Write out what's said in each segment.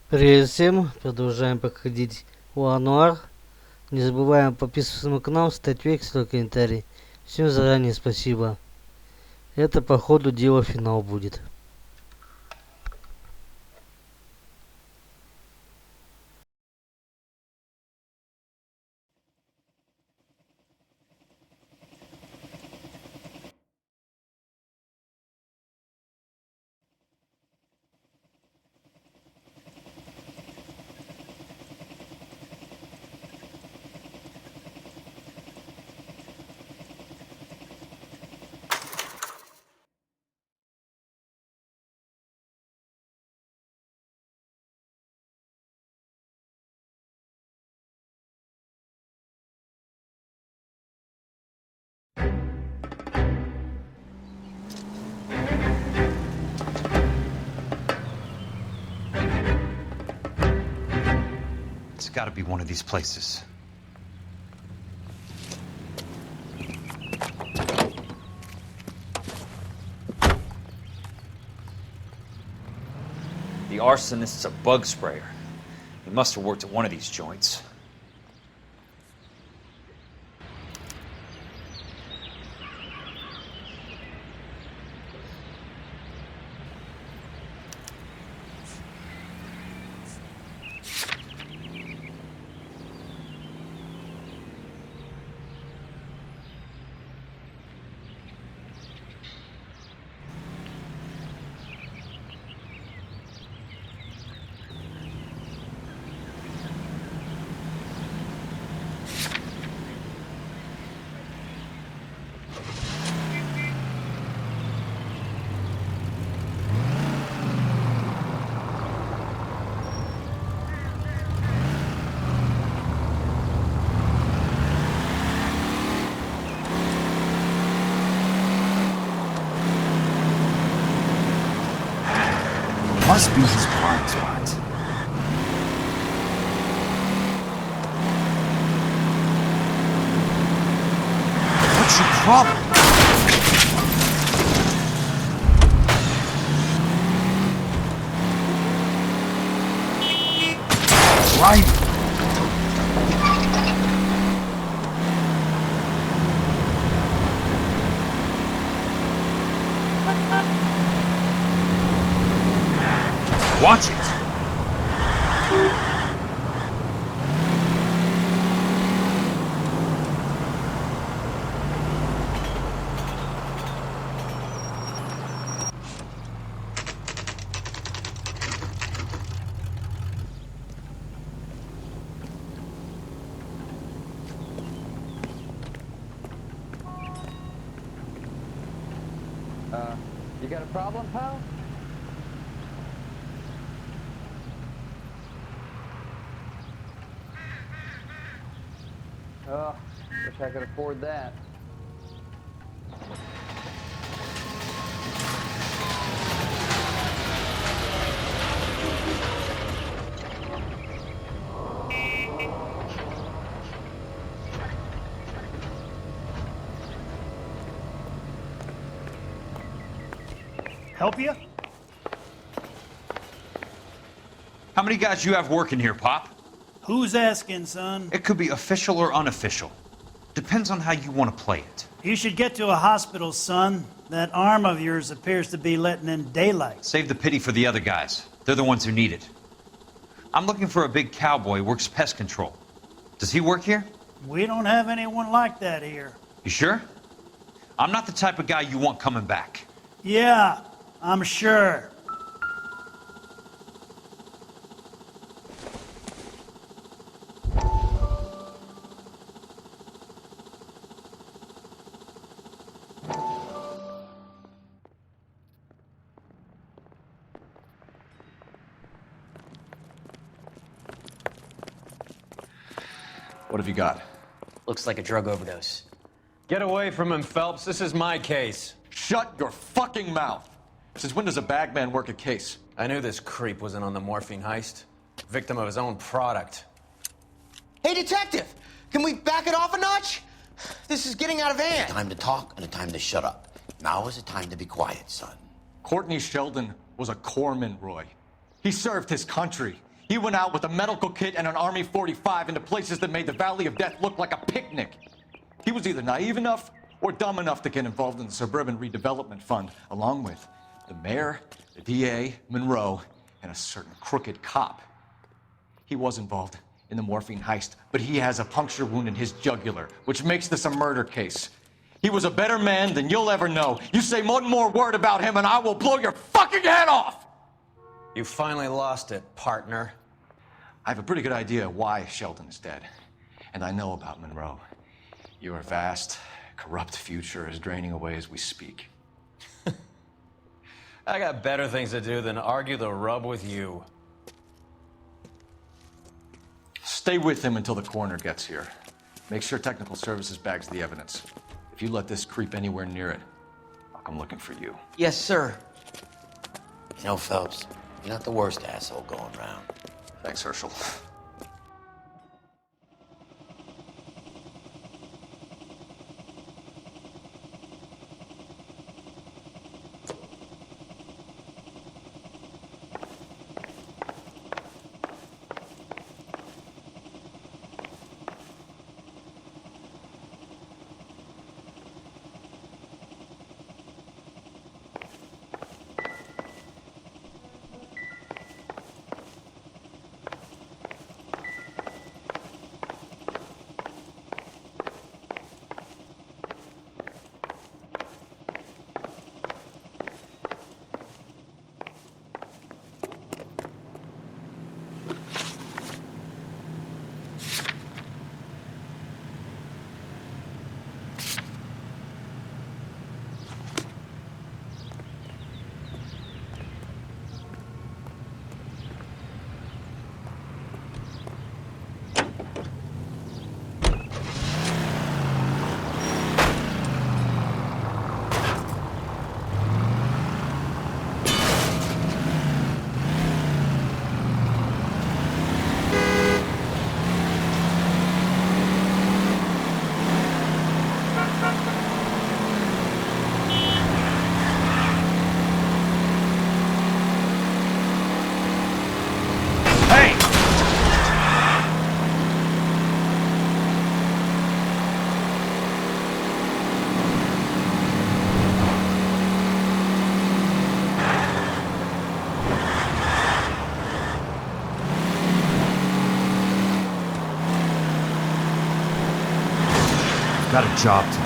Привет всем! Продолжаем проходить А Noire. Не забываем подписываться на канал, ставить лайк, ставить комментарий. Всем заранее спасибо. Это по ходу дела финал будет. It's gotta be one of these places. The arsonist's a bug sprayer. He must have worked at one of these joints. Must be his parking spot. What's your problem? Right. Watch it! You got a problem, pal? Oh, wish I could afford that. Help you? How many guys you have working here, Pop? Who's asking, son? It could be official or unofficial. Depends on how you want to play it. You should get to a hospital, son. That arm of yours appears to be letting in daylight. Save the pity for the other guys. They're the ones who need it. I'm looking for a big cowboy who works pest control. Does he work here? We don't have anyone like that here. You sure? I'm not the type of guy you want coming back. Yeah, I'm sure. What have you got? Looks like a drug overdose. Get away from him, Phelps. This is my case. Shut your fucking mouth. Since when does a bagman work a case? I knew this creep wasn't on the morphine heist. Victim of his own product. Hey, detective! Can we back it off a notch? This is getting out of hand. A time to talk and a time to shut up. Now is the time to be quiet, son. Courtney Sheldon was a corpsman, Roy. He served his country. He went out with a medical kit and an Army 45 into places that made the Valley of Death look like a picnic. He was either naive enough or dumb enough to get involved in the Suburban Redevelopment Fund, along with the mayor, the DA, Monroe, and a certain crooked cop. He was involved in the morphine heist, but he has a puncture wound in his jugular, which makes this a murder case. He was a better man than you'll ever know. You say one more word about him and I will blow your fucking head off! You finally lost it, partner. I have a pretty good idea why Sheldon is dead. And I know about Monroe. Your vast, corrupt future is draining away as we speak. I got better things to do than argue the rub with you. Stay with him until the coroner gets here. Make sure technical services bags the evidence. If you let this creep anywhere near it, I'll come looking for you. Yes, sir. You know, Phelps, you're not the worst asshole going around. Thanks, Herschel. Got a job to do.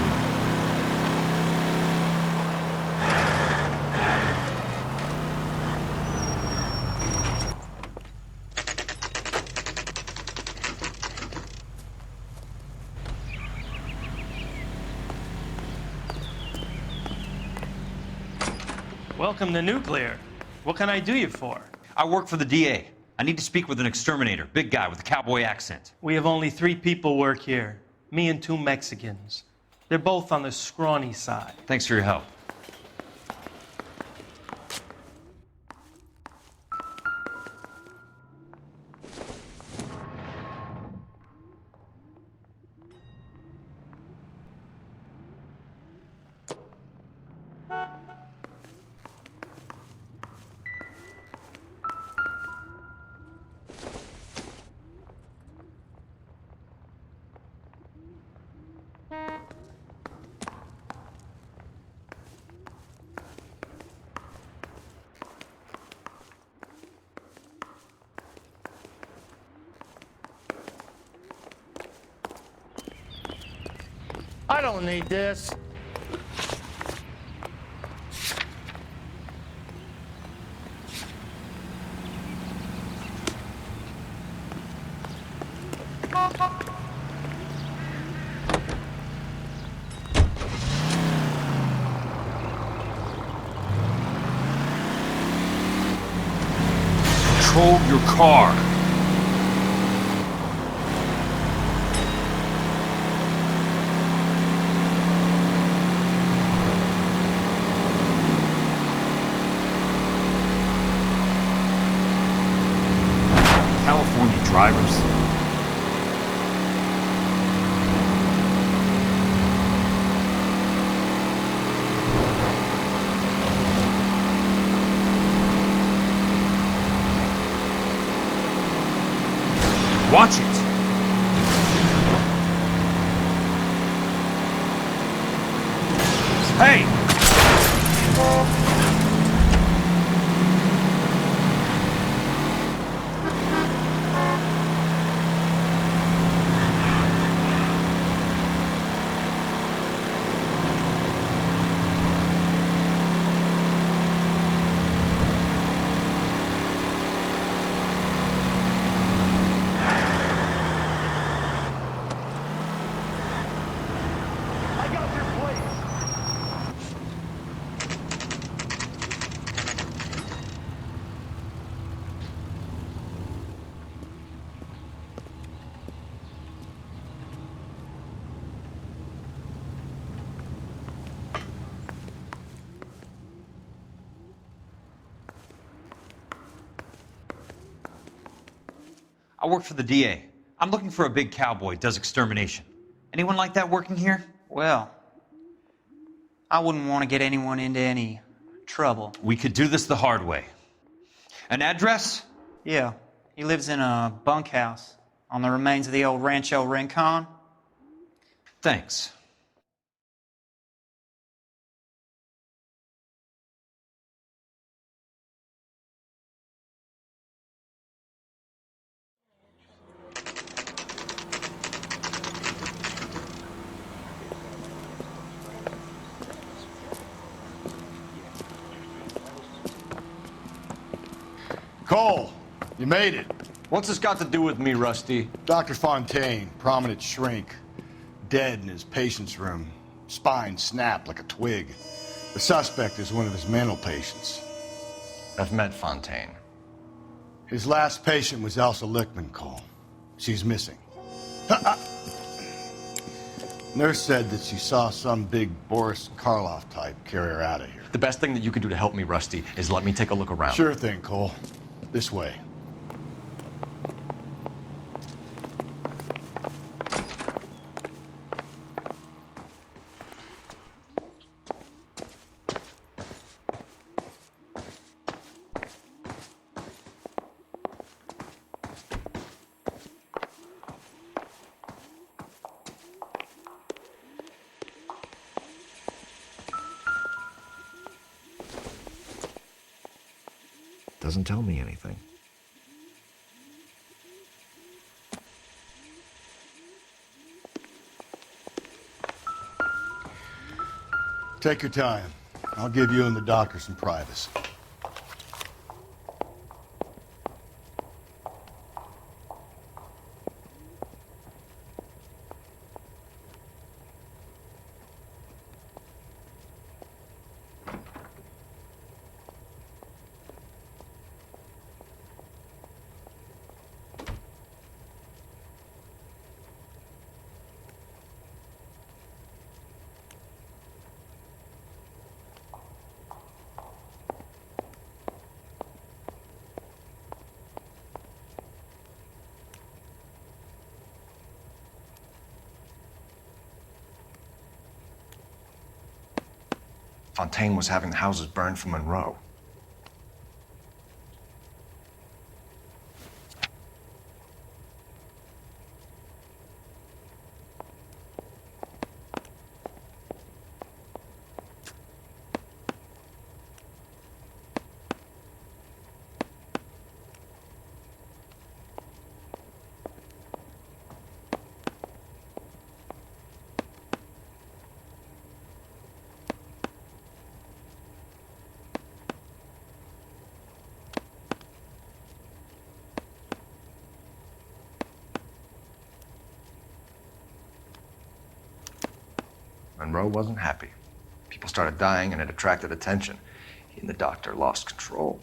Welcome to Nuclear. What can I do you for? I work for the DA. I need to speak with an exterminator, big guy with a cowboy accent. We have only 3 people work here. Me and 2 Mexicans. They're both on the scrawny side. Thanks for your help. I don't need this. Control your car. California drivers. Watch it! Hey! I work for the DA. I'm looking for a big cowboy, does extermination. Anyone like that working here? Well, I wouldn't want to get anyone into any trouble. We could do this the hard way. An address? Yeah, he lives in a bunkhouse on the remains of the old Rancho Rincon. Thanks. Cole, you made it. What's this got to do with me, Rusty? Dr. Fontaine, prominent shrink, dead in his patient's room, spine snapped like a twig. The suspect is one of his mental patients. I've met Fontaine. His last patient was Elsa Lichtman, Cole. She's missing. Nurse said that she saw some big Boris Karloff type carry her out of here. The best thing that you can do to help me, Rusty, is let me take a look around. Sure thing, Cole. This way. Doesn't tell me anything. Take your time. I'll give you and the doctor some privacy. Fontaine was having the houses burned for Monroe. Monroe wasn't happy. People started dying and it attracted attention. He and the doctor lost control.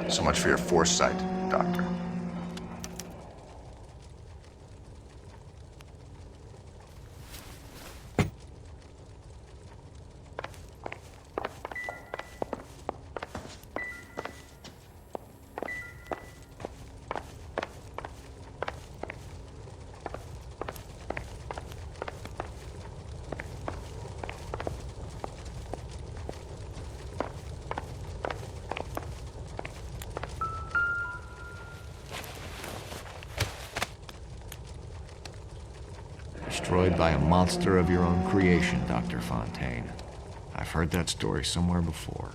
So much for your foresight, Doctor. Destroyed by a monster of your own creation, Dr. Fontaine. I've heard that story somewhere before.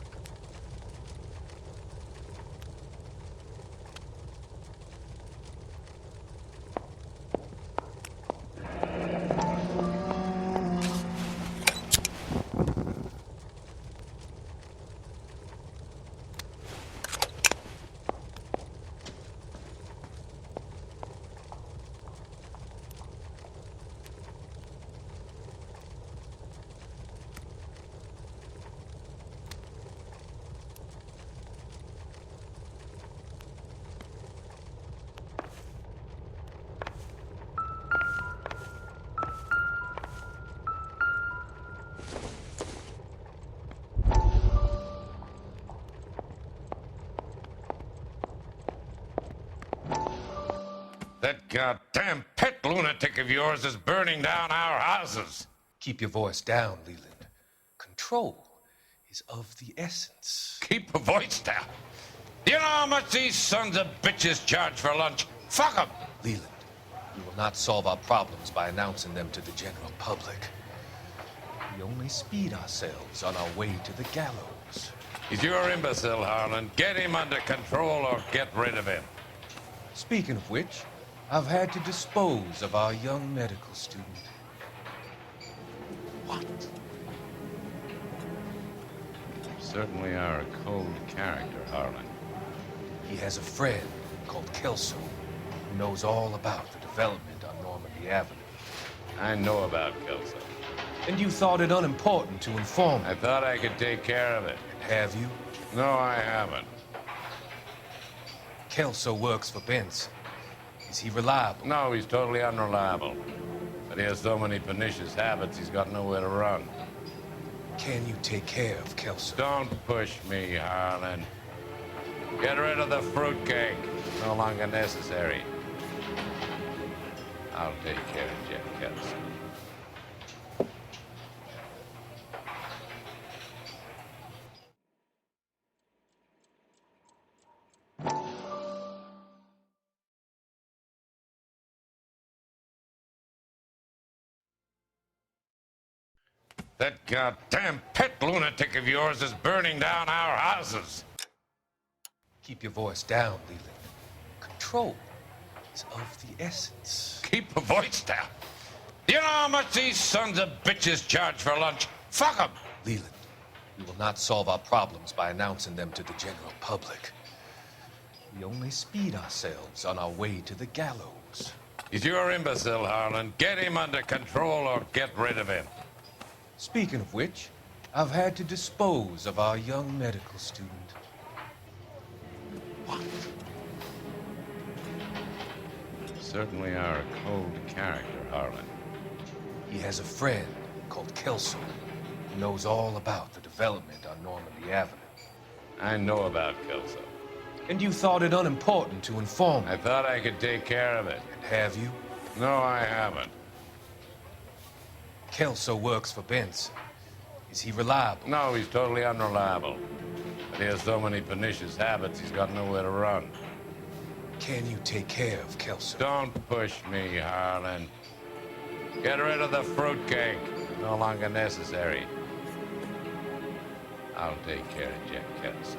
That goddamn pet lunatic of yours is burning down our houses. Keep your voice down, Leland. Control is of the essence. Keep your voice down? Do you know how much these sons of bitches charge for lunch? Fuck them! Leland, we will not solve our problems by announcing them to the general public. We only speed ourselves on our way to the gallows. He's your imbecile, Harlan. Get him under control or get rid of him. Speaking of which, I've had to dispose of our young medical student. What? You certainly are a cold character, Harlan. He has a friend called Kelso who knows all about the development on Normandy Avenue. I know about Kelso. And you thought it unimportant to inform me. I thought I could take care of it. Have you? No, I haven't. Kelso works for Benson. Is he reliable? No, he's totally unreliable. But he has so many pernicious habits, he's got nowhere to run. Can you take care of Kelso? Don't push me, Harlan. Get rid of the fruitcake. No longer necessary. I'll take care of Jeff Kelso. That goddamn pet lunatic of yours is burning down our houses. Keep your voice down, Leland. Control is of the essence. Keep your voice down? Do you know how much these sons of bitches charge for lunch? Fuck them! Leland, we will not solve our problems by announcing them to the general public. We only speed ourselves on our way to the gallows. He's your imbecile, Harlan. Get him under control or get rid of him. Speaking of which, I've had to dispose of our young medical student. What? You certainly are a cold character, Harlan. He has a friend called Kelso who knows all about the development on Normandy Avenue. I know about Kelso. And you thought it unimportant to inform me. I thought I could take care of it. And have you? No, I haven't. Kelso works for Benson. Is he reliable? No, he's totally unreliable. But he has so many pernicious habits, he's got nowhere to run. Can you take care of Kelso? Don't push me, Harlan. Get rid of the fruitcake. No longer necessary. I'll take care of Jeff Kelso.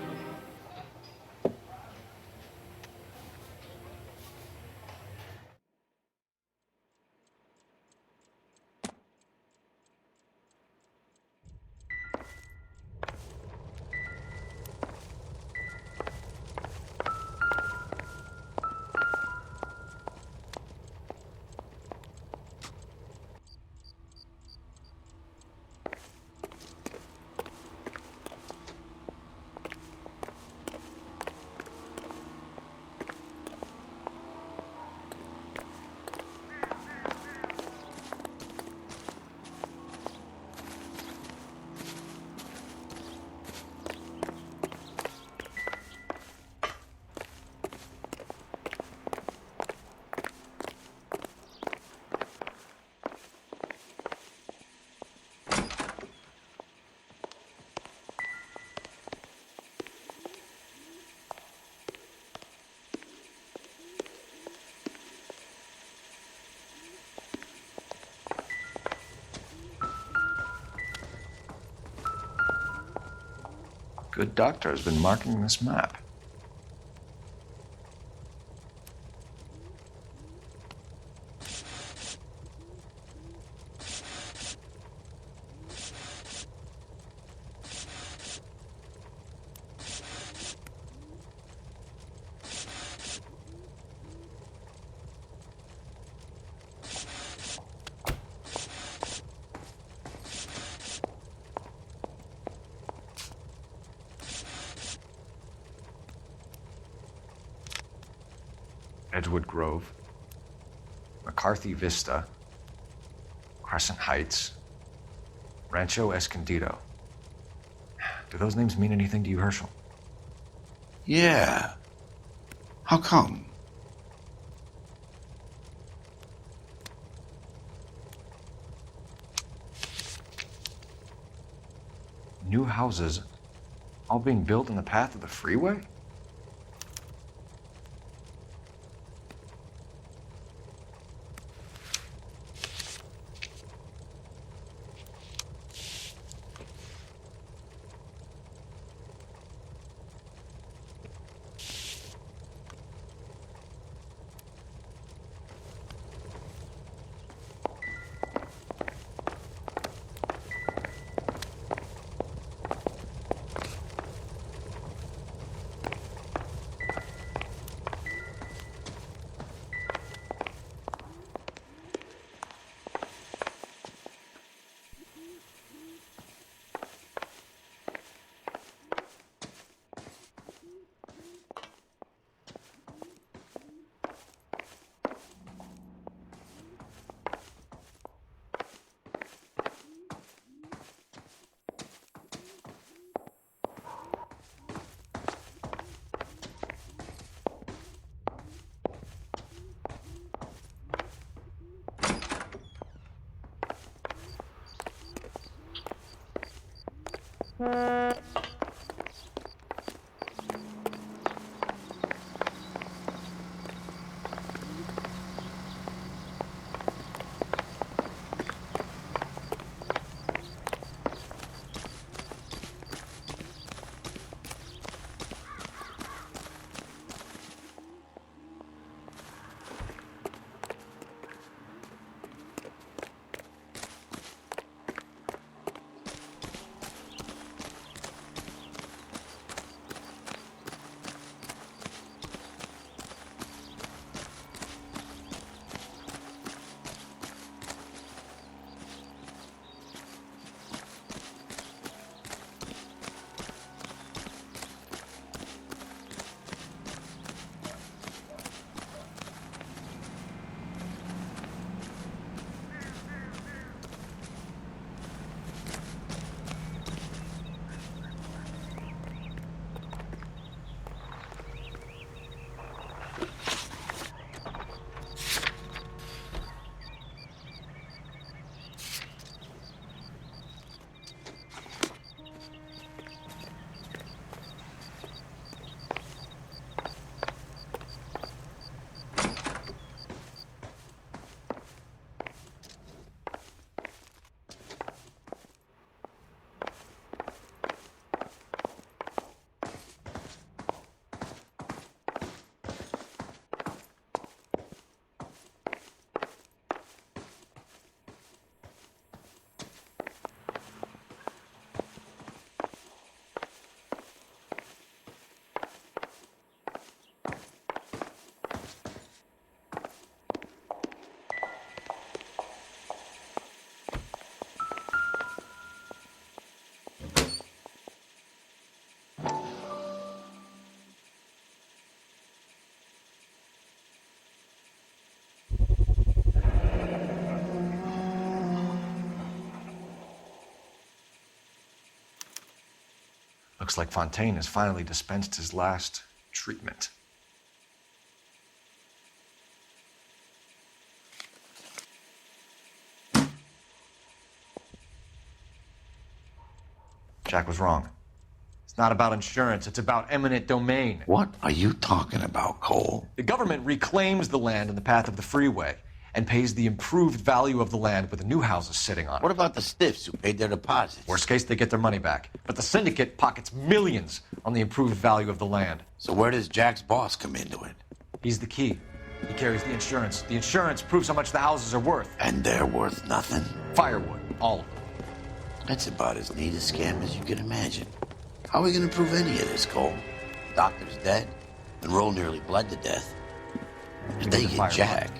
Good doctor has been marking this map. Edgewood Grove, McCarthy Vista, Crescent Heights, Rancho Escondido. Do those names mean anything to you, Herschel? Yeah. How come? New houses all being built in the path of the freeway? Looks like Fontaine has finally dispensed his last treatment. Jack was wrong. It's not about insurance, it's about eminent domain. What are you talking about, Cole? The government reclaims the land in the path of the freeway. and pays the improved value of the land with the new houses sitting on it. What about the stiffs who paid their deposits? Worst case, they get their money back. But the syndicate pockets millions on the improved value of the land. So where does Jack's boss come into it? He's the key. He carries the insurance. The insurance proves how much the houses are worth. And they're worth nothing? Firewood, all of them. That's about as neat a scam as you can imagine. How are we going to prove any of this, Cole? Doctor's dead. Monroe nearly bled to death. If they get Jack...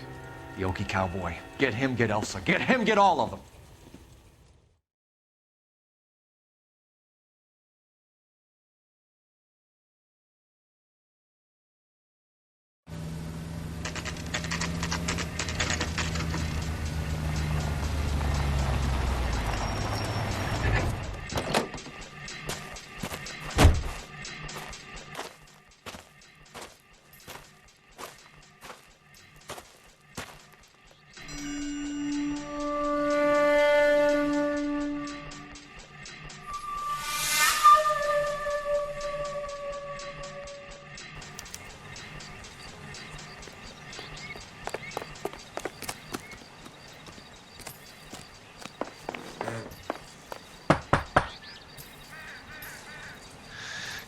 The Okie cowboy. Get him, get Elsa. Get him, get all of them.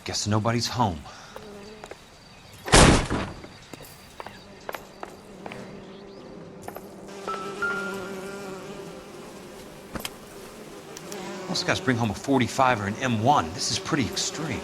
Guess nobody's home. Most guys bring home a 45 or an M1. This is pretty extreme.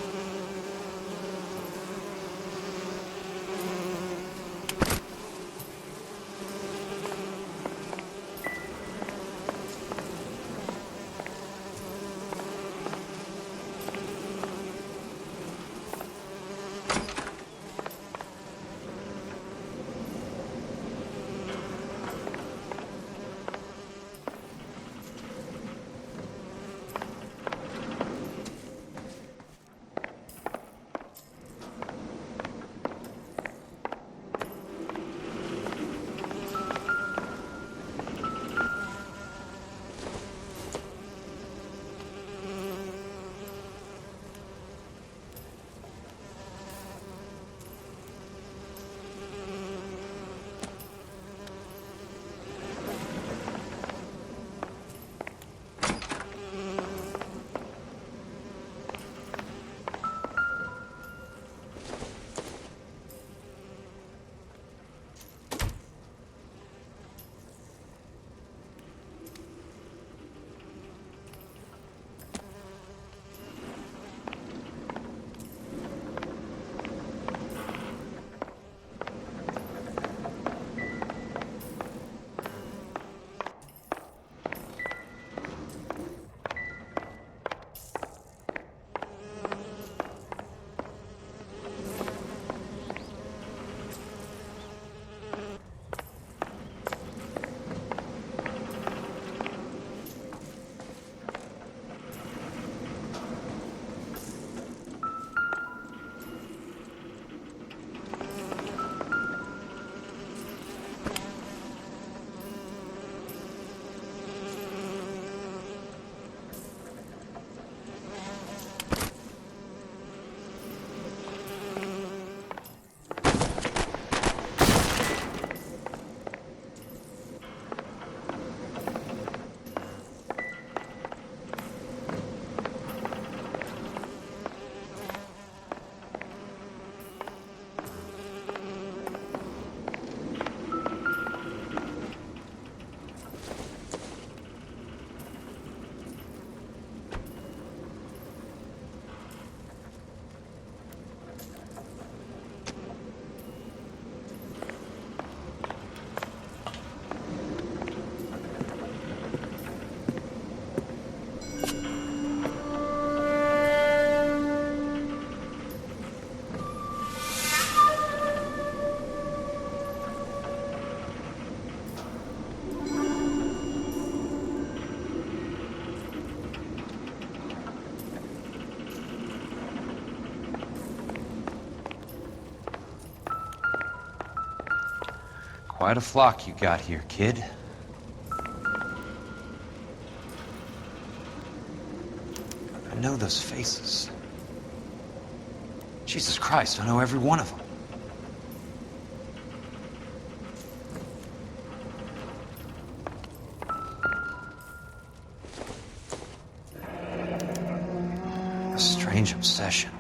Quite a flock you got here, kid. I know those faces. Jesus Christ, I know every one of them. strange obsession.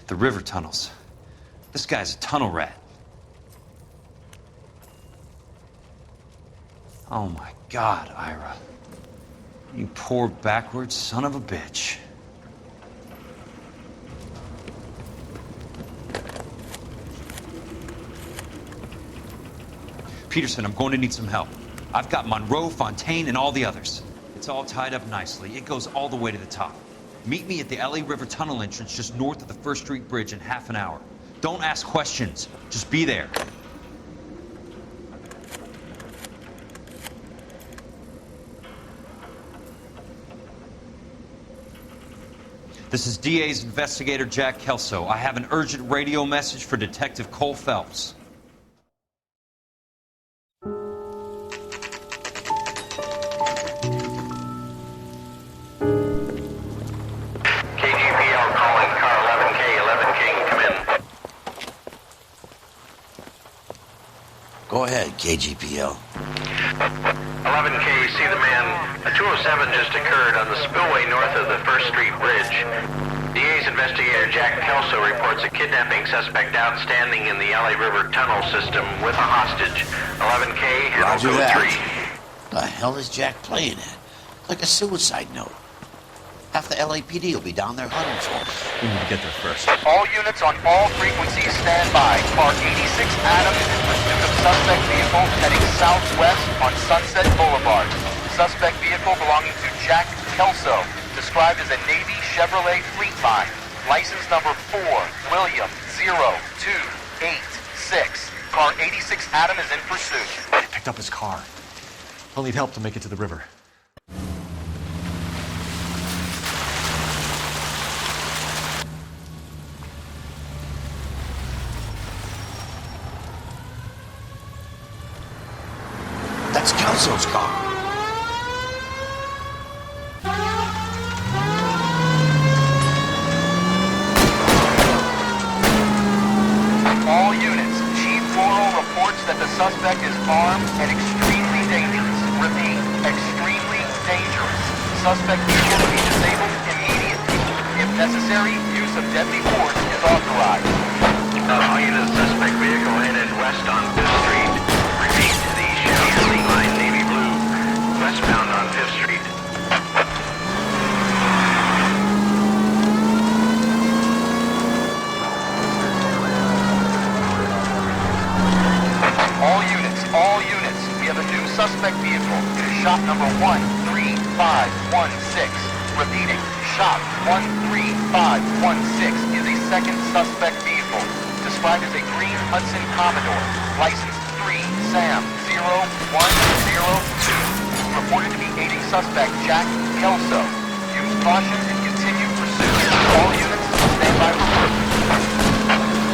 The river tunnels. This guy's a tunnel rat. Oh my God, Ira. You poor backwards son of a bitch. Peterson, I'm going to need some help. I've got Monroe, Fontaine, and all the others. It's all tied up nicely. It goes all the way to the top. Meet me at the LA River Tunnel entrance just north of the First Street Bridge in half an hour. Don't ask questions. Just be there. This is DA's investigator Jack Kelso. I have an urgent radio message for Detective Cole Phelps. Go ahead, KGPL. 11K, see the man. A 207 just occurred on the spillway north of the First Street Bridge. DA's investigator Jack Kelso reports a kidnapping suspect outstanding in the LA River tunnel system with a hostage. 11K, Roger code that. 3. The hell is Jack playing at? Like a suicide note. Half the LAPD will be down there hunting for him. We need to get there first. All units on all frequencies stand by. Car 86 Adams in pursuit of suspect vehicle heading southwest on Sunset Boulevard. Suspect vehicle belonging to Jack Kelso, described as a Navy Chevrolet Fleetline. License number 4, William 0286. Car 86 Adam is in pursuit. Picked up his car. I'll need help to make it to the river. That's Kelso's car. All units, Chief Laurel reports that the suspect is armed and extremely dangerous. Repeat, extremely dangerous. Suspect vehicle to be disabled immediately. If necessary, use of deadly force is authorized. All units, suspect vehicle headed west on 5th Street. Repeat, the Chevy Fleetline navy blue, westbound on 5th Street. All units, we have a new suspect vehicle. Shop number 13516. Repeating, shop 13516 is a second suspect vehicle, described as a green Hudson Commodore, license 3 Sam 0102, reported to be aiding suspect Jack Kelso. Use caution and continue pursuit. All units, stand by for pursuit.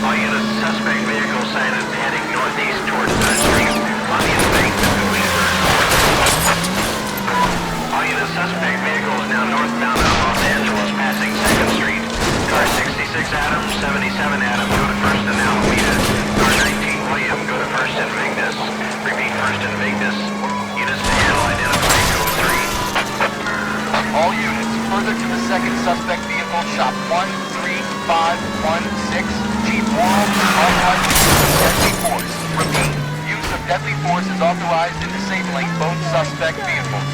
All units, suspect vehicle sighted heading northeast towards 3rd Street on the embankment of River. All units, suspect vehicle is now northbound on Los Angeles, passing 2nd Street. Car 66 Adam, 77 Adam, go to 1st and Alameda. Car 19 William, go to 1st and Vignes. Repeat, 1st and Vignes. Units to handle, identify code 3. All units, further to the second suspect vehicle, shop 13516. Chief Laurel, authorized use of deadly force. Repeat, use of deadly force is authorized in disabling both suspect vehicles.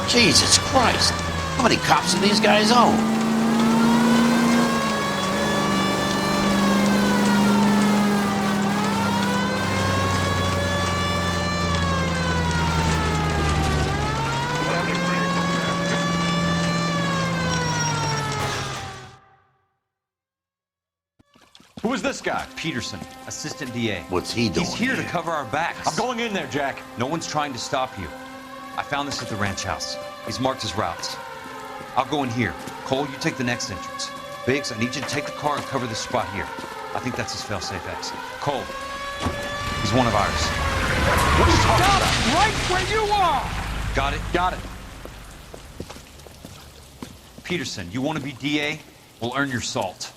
Jesus Christ. How many cops do these guys own? Who is this guy? Peterson, assistant DA. What's he doing? He's here to cover our backs. I'm going in there, Jack. No one's trying to stop you. I found this at the ranch house. He's marked his routes. I'll go in here. Cole, you take the next entrance. Biggs, I need you to take the car and cover this spot here. I think that's his fail-safe exit. Cole, he's one of ours. What are you talking about? Right where you are! Got it? Got it. Peterson, you want to be DA? We'll earn your salt.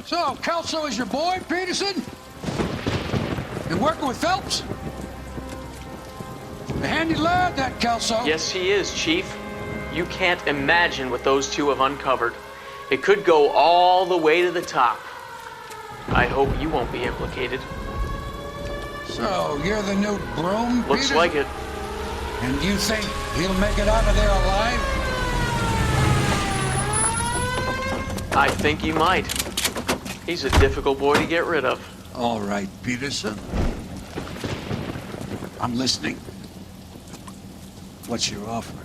So, Kelso is your boy, Peterson? Been working with Phelps? A handy lad, that Kelso. Yes, he is, Chief. You can't imagine what those two have uncovered. It could go all the way to the top. I hope you won't be implicated. So, you're the new broom, Looks Peterson? like it. And you think he'll make it out of there alive? I think he might. He's a difficult boy to get rid of. All right, Peterson. I'm listening. What's your offer?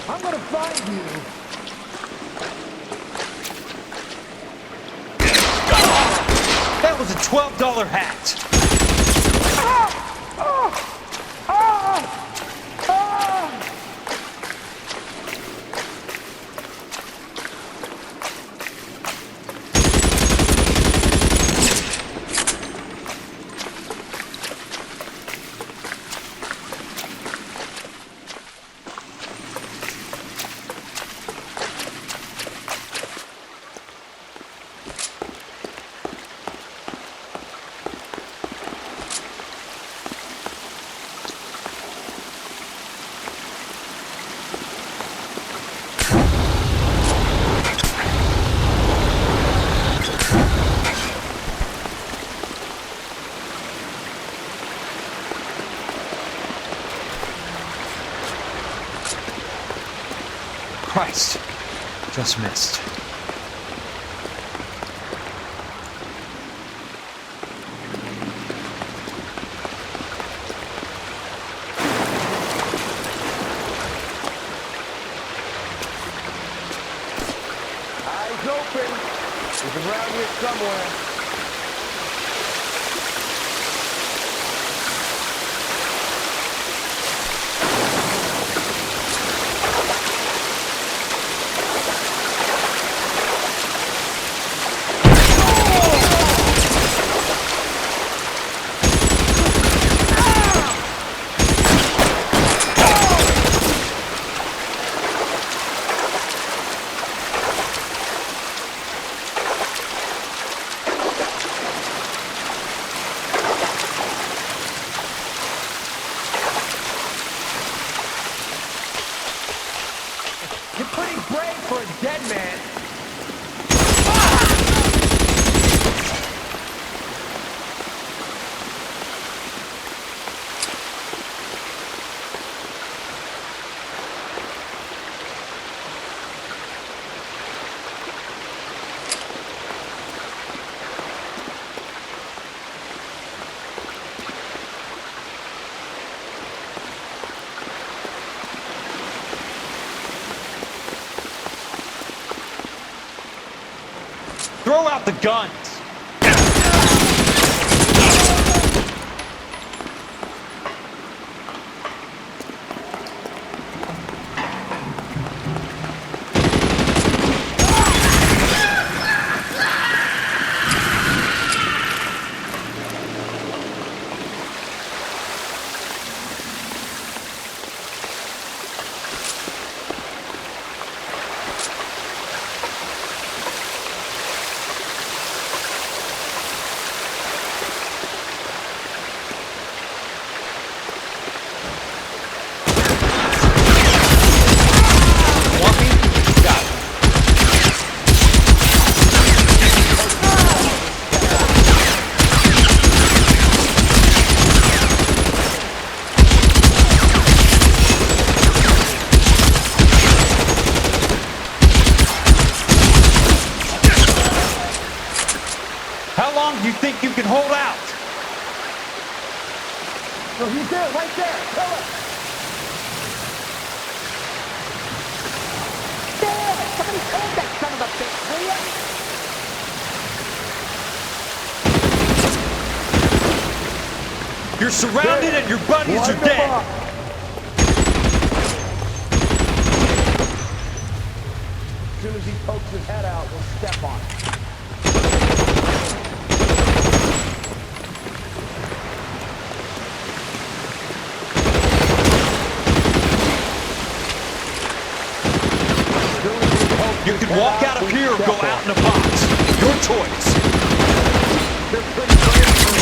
I'm gonna find you. That was a $12 hat. Christ, just missed. Eyes open. He's around here somewhere. You're pretty brave for a dead man. Throw out the guns! long do you think you can hold out? So he's there, right there. Kill him. Damn! Somebody hold that son of a bitch, will ya? You're surrounded and your buddies are dead. As soon as he pokes his head out, we'll step on it. You can walk out of here or go out in a box. Your choice. They're pretty brave for me.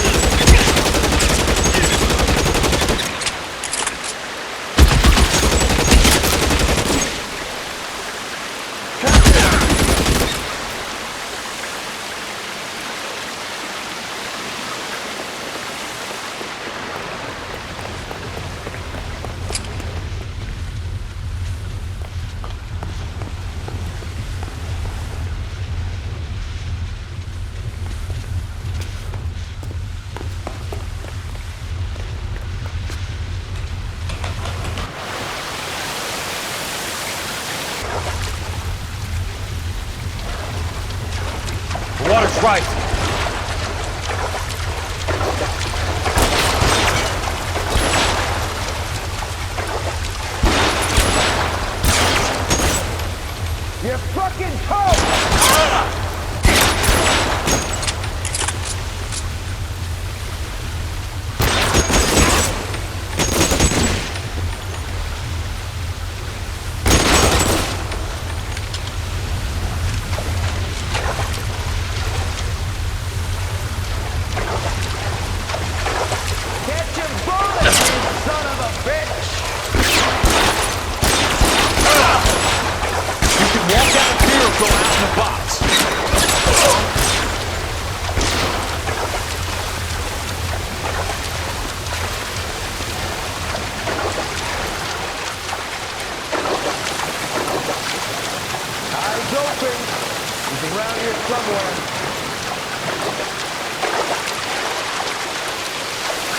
Water's right. You're fucking toast!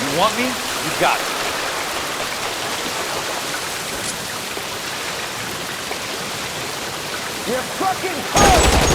You want me? You got it. You're fucking cold!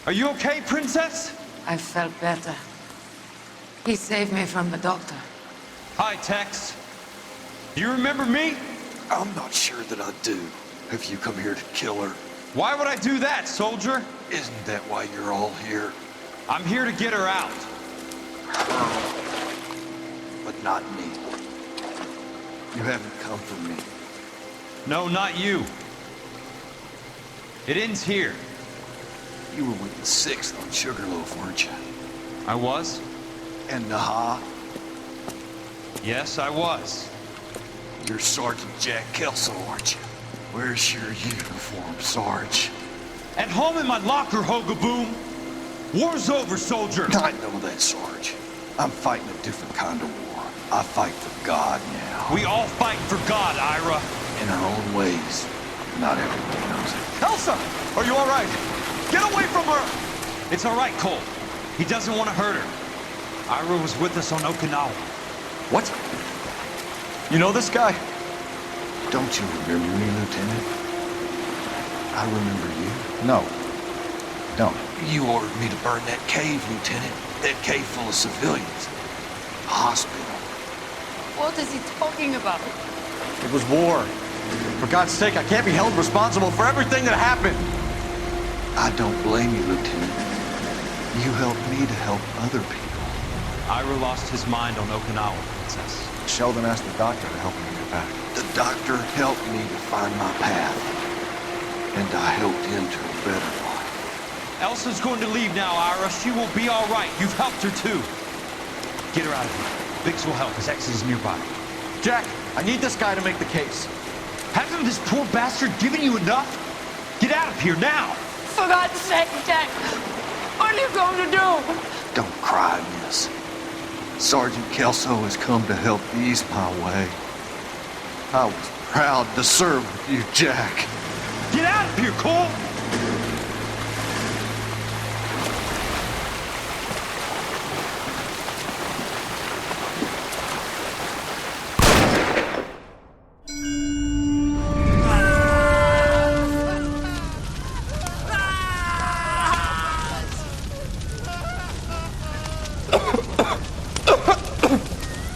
Are you okay, Princess? I felt better. He saved me from the doctor. Hi, Tex. Do you remember me? I'm not sure that I do. Have you come here to kill her? Why would I do that, soldier? Isn't that why you're all here? I'm here to get her out. Her. But not me. You haven't come for me. No, not you. It ends here. You were with the 6th on Sugarloaf, weren't you? I was? And Naha? Yes, I was. You're Sergeant Jack Kelso, aren't you? Where's your uniform, Sarge? At home in my locker, Hogaboom. War's over, soldier. I know that, Sarge. I'm fighting a different kind of war. I fight for God now. We all fight for God, Ira. In our own ways. Not everyone knows it. Elsa! Are you all right? Get away from her! It's all right, Cole. He doesn't want to hurt her. Ira was with us on Okinawa. What? You know this guy? Don't you remember me, Lieutenant? I remember you. No. Don't. You ordered me to burn that cave, Lieutenant. That cave full of civilians. A hospital. What is he talking about? It was war. For God's sake, I can't be held responsible for everything that happened. I don't blame you, Lieutenant. You helped me to help other people. Ira lost his mind on Okinawa, Princess. Sheldon asked the doctor to help him get back. The doctor helped me to find my path. And I helped him to a better life. Elsa's going to leave now, Ira. She will be all right. You've helped her, too. Get her out of here. Biggs will help. His ex is nearby. Jack, I need this guy to make the case. Hasn't this poor bastard given you enough? Get out of here now! For God's sake, Jack! What are you going to do? Don't cry, miss. Sergeant Kelso has come to help ease my way. I was proud to serve with you, Jack. Get out of here, Cole!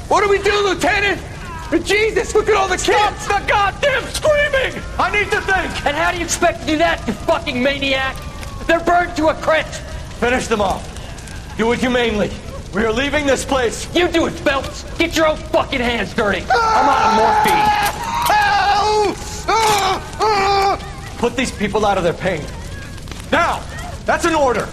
What do we do, Lieutenant? Jesus, look at all the kids! Stop the goddamn screaming! I need to think! And how do you expect to do that, you fucking maniac? They're burned to a crisp! Finish them off. Do it humanely. We are leaving this place. You do it, Phelps! Get your own fucking hands dirty! I'm out of morphine! Put these people out of their pain. Now! That's an order!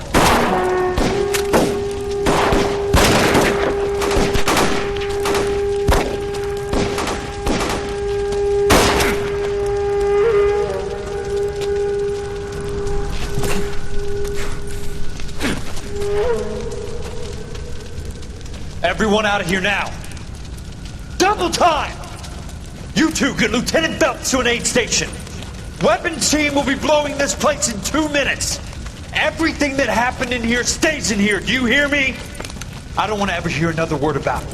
Everyone out of here now! Double time! You two get Lieutenant Phelps to an aid station. Weapons team will be blowing this place in 2 minutes. Everything that happened in here stays in here. Do you hear me? I don't want to ever hear another word about it.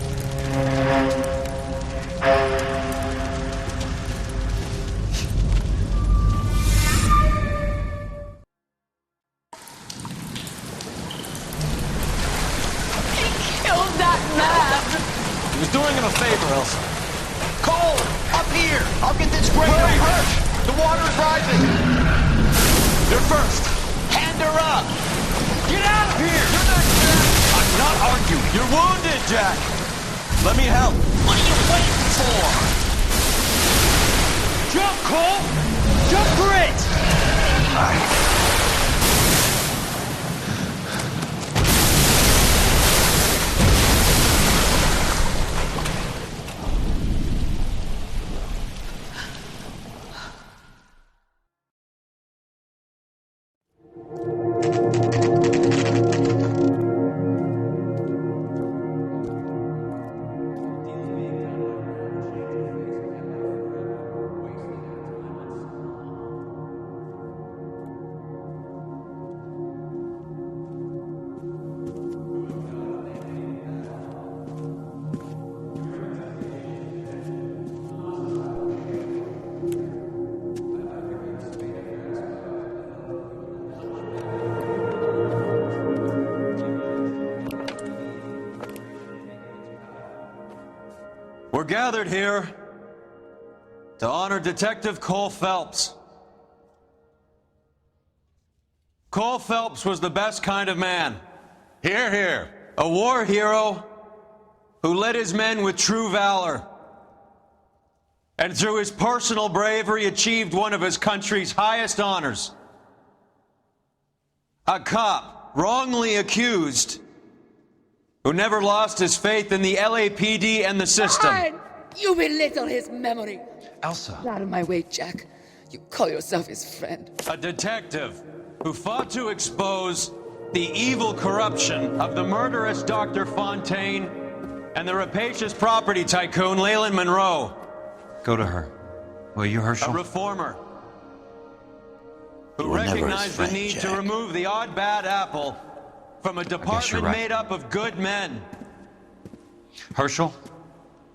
He was doing him a favor, Elsa. Cole, up here! I'll get this grader. Hurry, hurry! The water is rising! You're first! Hand her up! Get out of here! You're not Jack! I'm not arguing. You're wounded, Jack! Let me help. What are you waiting for? Jump, Cole! Jump for it! We're gathered here to honor Detective Cole Phelps. Cole Phelps was the best kind of man. Hear, hear. A war hero who led his men with true valor. and through his personal bravery achieved one of his country's highest honors. A cop wrongly accused who never lost his faith in the LAPD and the system. Fine. You belittle his memory. Elsa. Get out of my way, Jack. You call yourself his friend. A detective who fought to expose the evil corruption of the murderous Dr. Fontaine and the rapacious property tycoon Leland Monroe. Go to her. Will you, Herschel? A reformer who You were never his recognized friend, the need to Jack. remove the odd bad apple from a department right. made up of good men. Herschel?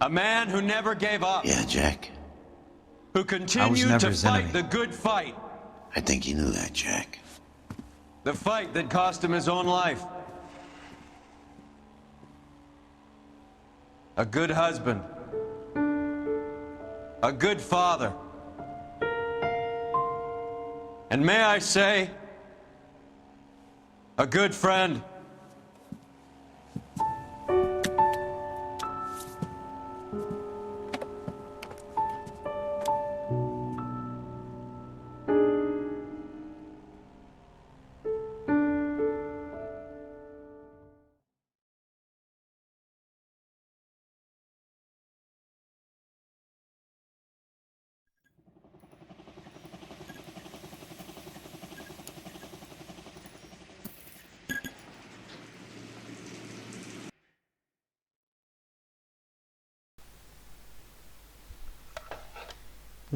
A man who never gave up. Yeah, Jack. Who continued never to his fight enemy. the good fight. I think you knew that, Jack. The fight that cost him his own life. A good husband. A good father. And may I say, a good friend.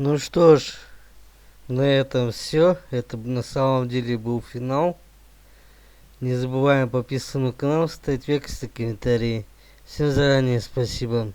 Ну что ж, на этом все. Это на самом деле был финал. Не забываем подписываться на канал, ставить лайки, комментарии. Всем заранее спасибо.